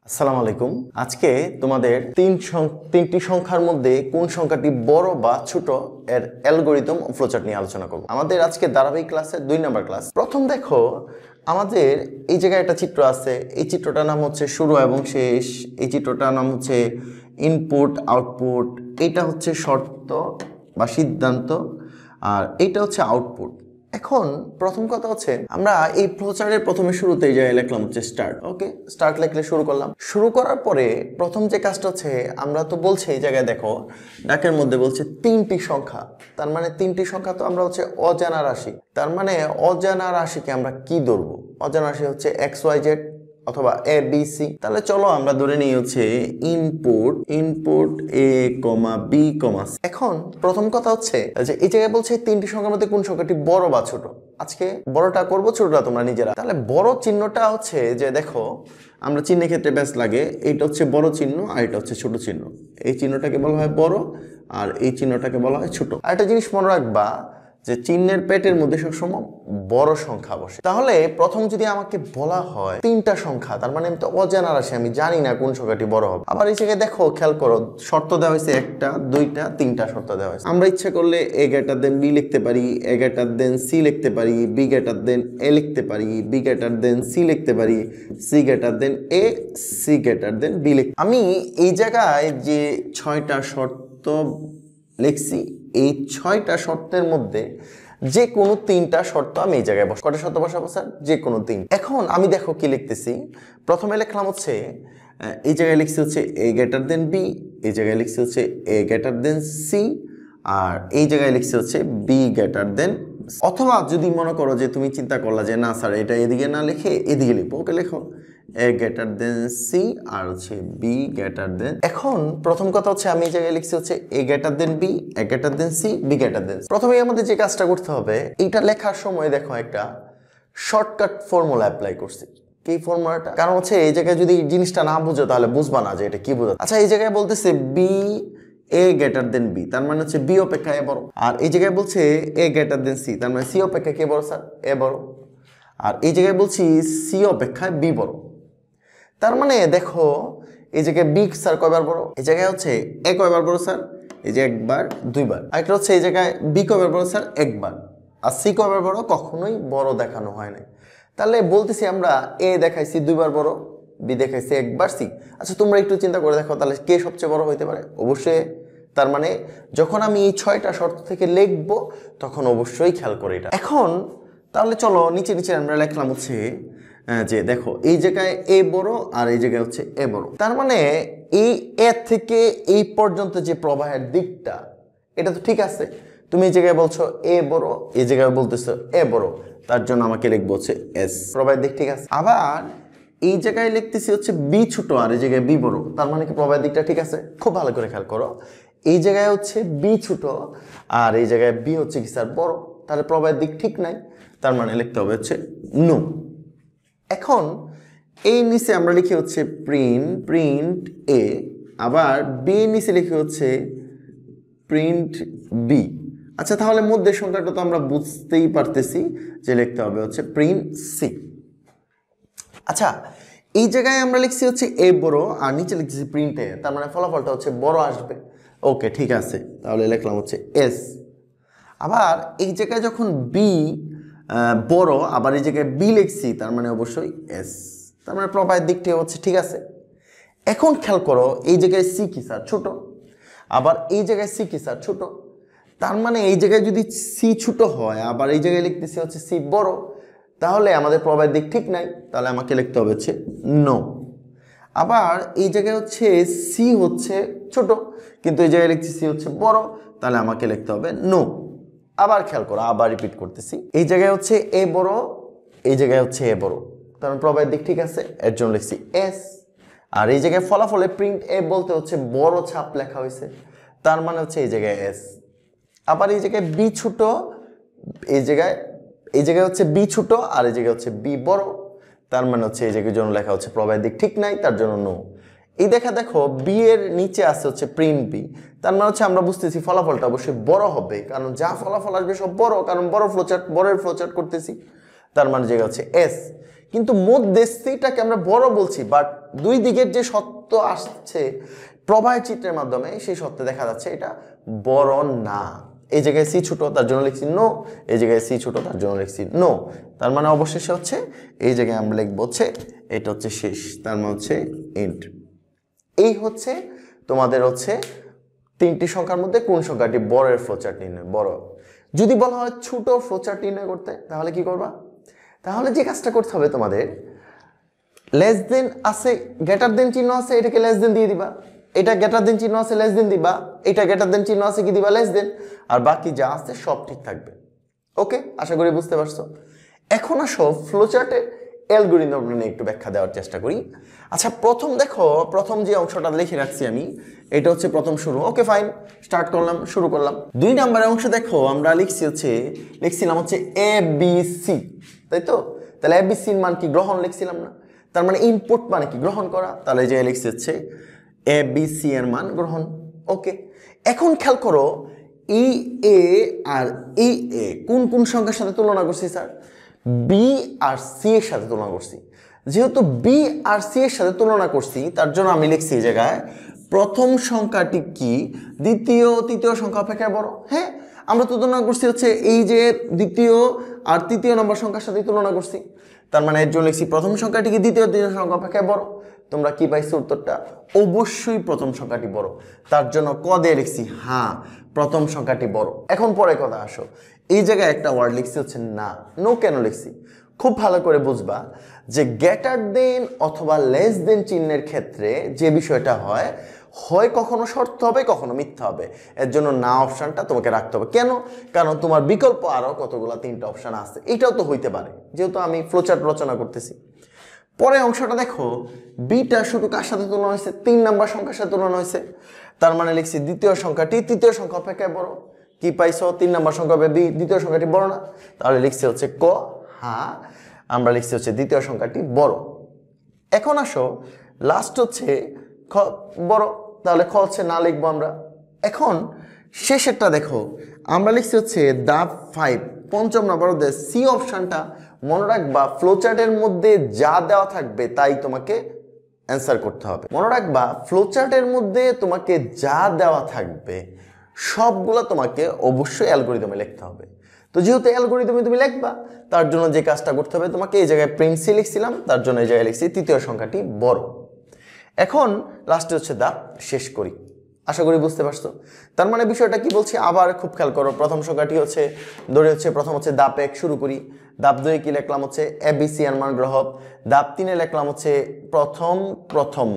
আসসালামু আলাইকুম। আজকে তোমাদের তিনটি সংখ্যার মধ্যে কোন সংখ্যাটি বড় বা ছোট এর অ্যালগরিদম ও ফ্লোচার্ট নিয়ে আলোচনা করব। আমাদের আজকে ধারাবাহিক ক্লাসে 2 নম্বর ক্লাস। প্রথম দেখো, আমাদের এই জায়গায় একটা চিত্র আছে। এই চিত্রটার নাম হচ্ছে শুরু এবং শেষ। এই চিত্রটার নাম হচ্ছে ইনপুট আউটপুট। এটা হচ্ছে শর্ত বা সিদ্ধান্ত, আর এটা হচ্ছে আউটপুট। এখন প্রথম কথা হচ্ছে, আমরা এই ফ্লোচার্টের প্রথমে শুরুতে এই জায়গায় লিখলাম হচ্ছে স্টার্ট। ওকে, স্টার্ট লিখলে শুরু করলাম। শুরু করার পরে প্রথম যে কাজটা হচ্ছে, আমরা তো বলছি এই জায়গায় দেখো ডাকের মধ্যে বলছে 3টি সংখ্যা। তার মানে 3টি সংখ্যা তো আমরা হচ্ছে অজানা রাশি। তার মানে অজানা রাশিকে আমরা কি ধরবো? অজানা রাশি হচ্ছে XYZ অথবা ABC। তাহলে চলো আমরা ধরে নিই হচ্ছে ইনপুট A, B, C। এখন প্রথম কথা হচ্ছে যে এই জায়গায় বলছে 3টি সংখ্যার মধ্যে কোন সংখ্যাটি বড় বা ছোট। আজকে বড়টা করব, ছোটটা তোমরা নিজেরা। তাহলে বড় চিহ্নটা হচ্ছে যে দেখো, আমরা চিহ্নের ক্ষেত্রে ব্যাস লাগে, এইটা হচ্ছে বড় চিহ্ন আর এটা হচ্ছে ছোট চিহ্ন। এই চিহ্নটাকে বলা হয় বড় আর এই চিহ্নটাকে বলা হয় ছোট। আর একটা জিনিস মনে রাখবা যে চিহ্নের পেটের মধ্যে সবসময় বড় সংখ্যা বসে। তাহলে প্রথম যদি আমাকে বলা হয় 3টা সংখ্যা, তার মানে আমি তো অজানা রাশি, আমি জানি না কোন সংখ্যাটি বড় হবে। আবার এই জায়গায় দেখো, খেয়াল করো, শর্ত দেওয়া হয়েছে 1টা 2টা 3টা শর্ত দেওয়া হয়েছে। আমরা ইচ্ছা করলে A greater than B লিখতে পারি, A greater than C লিখতে পারি, B greater than A লিখতে পারি, B greater than C লিখতে পারি, C greater than A, C greater than B লিখতে। আমি এই জায়গায় যে 6টা শর্ত লিখছি, এই 6টা শর্তের মধ্যে যে কোনো 3টা শর্ত আমি এই জায়গায় কটা শর্ত বসাবো স্যার? যে কোনো 3। এখন আমি দেখো কি লিখতেছি। প্রথমে লিখলাম হচ্ছে, এই জায়গায় লিখছি হচ্ছে A greater than B, এই জায়গায় লিখছি হচ্ছে A greater than C, আর এই জায়গায় লিখছি হচ্ছে B greater than। অথবা যদি মনে করো যে তুমি চিন্তা করলা যে না স্যার, এটা এদিকে না লিখে এদিকে লিখবো, ওকে লেখো A greater than C আর হচ্ছে B greater than। এখন প্রথম কথা হচ্ছে, আমি এই জায়গায় লিখছি হচ্ছে A greater than B, A greater than C, B greater than C। প্রথমেই আমাদের যে কাজটা করতে হবে, এইটা লেখার সময় দেখো একটা শর্টকাট ফর্মুলা অ্যাপ্লাই করছি। কি ফর্মুলাটা? কারণ হচ্ছে এই জায়গায় যদি জিনিসটা না বুঝো তাহলে বুঝবা না যে এটা কি বোঝা। আচ্ছা, এই জায়গায় বলতেছে B A greater than B, তার মানে হচ্ছে B অপেক্ষা A বড়। আর এই জায়গায় বলছে A greater than C, তার মানে C অপেক্ষা কে বড় স্যার? A বড়। আর এই জায়গায় বলছি C অপেক্ষায় B বড়। তার মানে দেখো, এই জায়গায় B স্যার কয়বার বড়? এই জায়গায় হচ্ছে A কয়বার বড় স্যার? এই যে একবার, দুইবার। আরেকটা হচ্ছে এই জায়গায় B কয়বার বড় স্যার? একবার। আর C কয়বার বড়? কখনোই বড় দেখানো হয় না। তাহলে বলতেছি আমরা A দেখাইছি 2বার বড়, B দেখাইছি একবার, C। আচ্ছা, তোমরা একটু চিন্তা করে দেখো, তাহলে কে সবচেয়ে বড় হইতে পারে? অবশ্যই। তার মানে যখন আমি এই 6টা শর্ত থেকে লিখবো, তখন অবশ্যই খেয়াল করে এটা। এখন তাহলে চলো নিচে নিচে আমরা লিখলাম হচ্ছে যে দেখো, এই জায়গায় A বড় আর এই জায়গায় হচ্ছে A বড়। তার মানে এই A থেকে এই পর্যন্ত যে প্রবাহের দিকটা, এটা তো ঠিক আছে। তুমি এই জায়গায় বলছো A বড়, এই জায়গায় বলতেছো A বড়, তার জন্য আমাকে লিখবো হচ্ছে S। প্রবাহের দিক ঠিক আছে। আবার এই জায়গায় লিখতেছি হচ্ছে B ছোট আর এই জায়গায় B বড়, তার মানে কি প্রবাহের দিকটা ঠিক আছে? খুব ভালো করে খেয়াল করো, এই জায়গায় হচ্ছে B ছোট আর এই জায়গায় B হচ্ছে কি স্যার? বড়। তাহলে প্রবাহের দিক ঠিক নাই, তার মানে লিখতে হবে হচ্ছে নো। এখন এই নিচে আমরা লিখি হচ্ছে প্রিন্ট A, আবার B নিচে লিখি হচ্ছে প্রিন্ট B। আচ্ছা, তাহলে মধ্যের সংখ্যাটা তো আমরা বুঝতেই পারতেছি যে লিখতে হবে হচ্ছে প্রিন্ট C। আচ্ছা, এই জায়গায় আমরা লিখছি হচ্ছে A বড় আর নিচে লিখছি প্রিন্ট A, তার মানে ফলাফলটা হচ্ছে বড় আসবে। ওকে, ঠিক আছে, তাহলে লিখলাম হচ্ছে S। আবার এই জায়গায় যখন B বড়, আবার এই জায়গায় B লিখছি, তার মানে অবশ্যই S। তার মানে প্রবাহের দিকটি হচ্ছে ঠিক আছে। এখন খেয়াল করো, এই জায়গায় C কি স্যার? ছোট। আবার এই জায়গায় C কি স্যার? ছোট। তার মানে এই জায়গায় যদি C ছোট হয়, আবার এই জায়গায় লিখতেছি হচ্ছে C বড়, তাহলে আমাদের প্রবাহের দিক ঠিক নাই, তাহলে আমাকে লিখতে হবে হচ্ছে নো। আবার এই জায়গায় হচ্ছে C হচ্ছে ছোট, কিন্তু এই জায়গায় লিখছি C হচ্ছে বড়, তাহলে আমাকে লিখতে হবে নো। আবার খেয়াল করো, আবার রিপিট করতেছি, এই জায়গায় হচ্ছে A বড়, এই জায়গায় হচ্ছে A বড়, কারণ প্রবাহের দিক ঠিক আছে, এর জন্য লিখছি S। আর এই জায়গায় ফলাফলে প্রিন্ট A বলতে হচ্ছে বড় ছাপ লেখা হয়েছে, তার মানে হচ্ছে এই জায়গায় S। আবার এই জায়গায় B ছোট, এই জায়গায় হচ্ছে B ছোট আর এই জায়গায় হচ্ছে B বড়, তার মানে হচ্ছে এই জায়গায় জন্য লেখা হচ্ছে প্রবাহের দিক ঠিক নাই, তার জন্য নো। এই দেখো B এর নিচে আছে হচ্ছে প্রিন্ট B, তার মানে হচ্ছে আমরা বুঝতেছি ফলাফলটা অবশ্যই বড় হবে, কারণ যা ফলাফল আসবে সব বড়, কারণ বড়ের ফ্লোচার্ট করতেছি, তার মানে জায়গা হচ্ছে S। কিন্তু মধ্যে Cটাকে আমরা বড় বলছি, বাট দুই দিকের যে সত্য আসছে প্রবাহের চিত্রের মাধ্যমে, সেই সত্যে দেখা যাচ্ছে এটা বড় না। এই জায়গায় সি ছোট, তার জন্য লিখছি নো। এই জায়গায় সি ছোট, তার জন্য লিখছি নো। তার মানে অবশেষে হচ্ছে এই জায়গায় আমরা লিখবো হচ্ছে এটা হচ্ছে শেষ, তার মানে হচ্ছে এন্ড। এই হচ্ছে তোমাদের হচ্ছে তিনটি সংখ্যার মধ্যে কোন সংখ্যাটি বড়ের ফ্লোচার্ট নির্ণয়। বড় যদি বলা হয় ছোট ফ্লোচার্ট নির্ণয় করতে, তাহলে কি করবা? তাহলে যে কাজটা করতে হবে তোমাদের, লেস দেন আছে, গ্রেটার দেন চিহ্ন আছে, এটাকে লেস দেন দিয়ে দিবা। এটা গ্রেটার দেন চিহ্ন আছে, লেস দেন দিবা। এটা গ্রেটার দেন চিহ্ন আছে, কি দিবা? Less than. আর বাকি যা আছে সব ঠিক থাকবে। ওকে, আশা করি বুঝতে পারছো। এখন আসো ফ্লোচার্টের অ্যালগরিদম নিয়ে একটু ব্যাখ্যা দেওয়ার চেষ্টা করি। আচ্ছা, প্রথম দেখো, প্রথম যে অংশটা লিখে রাখছি আমি, এটা হচ্ছে প্রথম শুরু। ওকে ফাইন, স্টার্ট করলাম, শুরু করলাম। 2 নম্বরের অংশ দেখো, আমরা লিখছিলাম হচ্ছে এ বি সি, তাই তো? তাহলে এ বি সির মান কি? গ্রহণ লিখছিলাম না? তার মানে ইনপুট মানে কি? গ্রহণ করা। তাহলে যে লিখছি হচ্ছে এ বি সি এর মান গ্রহণ। ওকে, এখন খেয়াল করো, ই এ আর ই এ কোন কোন সংখ্যার সাথে তুলনা করছি স্যার? বি আর সি এর সাথে তুলনা করছি। যেহেতু বি আর সি এর সাথে তুলনা করছি, তার জন্য আমি লিখছি এই জায়গায় প্রথম সংখ্যাটি কি দ্বিতীয় তৃতীয় সংখ্যা অপেক্ষা বড়। হ্যাঁ, আমরা তো তুলনা করছি হচ্ছে এই যে দ্বিতীয় আর তৃতীয় নম্বর সংখ্যার সাথে তুলনা করছি। তার মানে এর জন্য লিখছি প্রথম সংখ্যাটি কি দ্বিতীয় তৃতীয় সংখ্যা অপেক্ষা বড়। তোমরা কি পাইছো উত্তরটা? অবশ্যই প্রথম সংখ্যাটি বড়। তার জন্য ক দিয়ে লিখছি হ্যাঁ, প্রথম সংখ্যাটি বড়। এখন পরে কথা আসো, এই জায়গায় একটা ওয়ার্ড লিখছি হচ্ছে না। নো কেন লিখছি? খুব ভালো করে বুঝবা যে গ্রেটার দেন অথবা লেস দেন চিহ্নের ক্ষেত্রে যে বিষয়টা হয়, হয় কখনো সত্য হবে, কখনো মিথ্যা হবে। এর জন্য না অপশানটা তোমাকে রাখতে হবে। কেন? কারণ তোমার বিকল্প আরও কতগুলো 3টা অপশান আছে, এটাও তো হইতে পারে, যেহেতু আমি ফ্লোচার্ট রচনা করতেছি। পরে অংশটা দেখো, বিটা শুধু কার সাথে তুলনা হয়েছে? 3 নম্বর সংখ্যার সাথে তুলনা হয়েছে। তার মানে লিখছি দ্বিতীয় সংখ্যাটি তৃতীয় সংখ্যা অপেক্ষায় বড়। কি পাইছো? 3 নম্বর সংখ্যা বি, দ্বিতীয় সংখ্যাটি বড় না? তাহলে লিখছি হচ্ছে ক হ্যাঁ, আমরা লিখছি হচ্ছে দ্বিতীয় সংখ্যাটি বড়। এখন আসো, লাস্ট হচ্ছে খ বড়, তাহলে খ হচ্ছে না লিখবো আমরা। এখন শেষেরটা দেখো, আমরা লিখছি হচ্ছে ধাপ 5 5ম নম্বর সি অপশানটা। মনে রাখবা ফ্লোচার্টের মধ্যে যা দেওয়া থাকবে তাই তোমাকে অ্যান্সার করতে হবে। মনে রাখবা ফ্লোচার্টের মধ্যে তোমাকে যা দেওয়া থাকবে সবগুলো তোমাকে অবশ্যই অ্যালগরিদমে লিখতে হবে। তো যেহেতু অ্যালগরিদমে তুমি লিখবা, তার জন্য যে কাজটা করতে হবে তোমাকে, এই জায়গায় প্রিন্ট সি লিখছিলাম, তার জন্য এই জায়গায় লিখছি তৃতীয় সংখ্যাটি বড়। এখন লাস্টে হচ্ছে ধাপ শেষ করি। আশা করি বুঝতে পারছো। তার মানে বিষয়টা কি বলছি আবার খুব খেয়াল করো। প্রথম সংখ্যাটি হচ্ছে ধরে হচ্ছে প্রথম হচ্ছে ধাপ 1 শুরু করি। ধাপ 2 কি লিখলাম হচ্ছে এবিসি এর মান গ্রহক। ধাপ 3 লিখলাম হচ্ছে প্রথম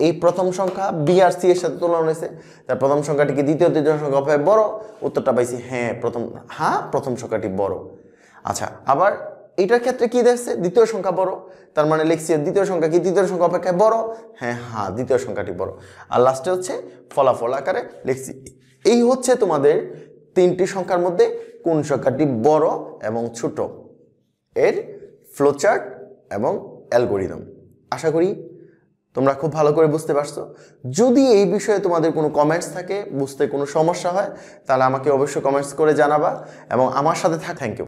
এই প্রথম সংখ্যা বি আর সি এর সাথে তুলনা হয়েছে। তার প্রথম সংখ্যাটি কি দ্বিতীয় তৃতীয় সংখ্যা অপেক্ষা বড়? উত্তরটা পাইছি হ্যাঁ, প্রথম সংখ্যাটি বড়। আচ্ছা, আবার এটার ক্ষেত্রে কি দেখছে? দ্বিতীয় সংখ্যা বড়। তার মানে লিখছি দ্বিতীয় সংখ্যা কি তৃতীয় সংখ্যা অপেক্ষায় বড়? হ্যাঁ, দ্বিতীয় সংখ্যাটি বড়। আর লাস্টে হচ্ছে ফলাফল আকারে লিখছি। এই হচ্ছে তোমাদের 3টি সংখ্যার মধ্যে কোন সংখ্যাটি বড় এবং ছোট এর ফ্লোচার্ট এবং অ্যালগরিদম। আশা করি তোমরা খুব ভালো করে বুঝতে পারছো। যদি এই বিষয়ে তোমাদের কোনো কমেন্টস থাকে, বুঝতে কোনো সমস্যা হয়, তাহলে আমাকে অবশ্যই কমেন্টস করে জানাবা এবং আমার সাথে থ্যাংক ইউ।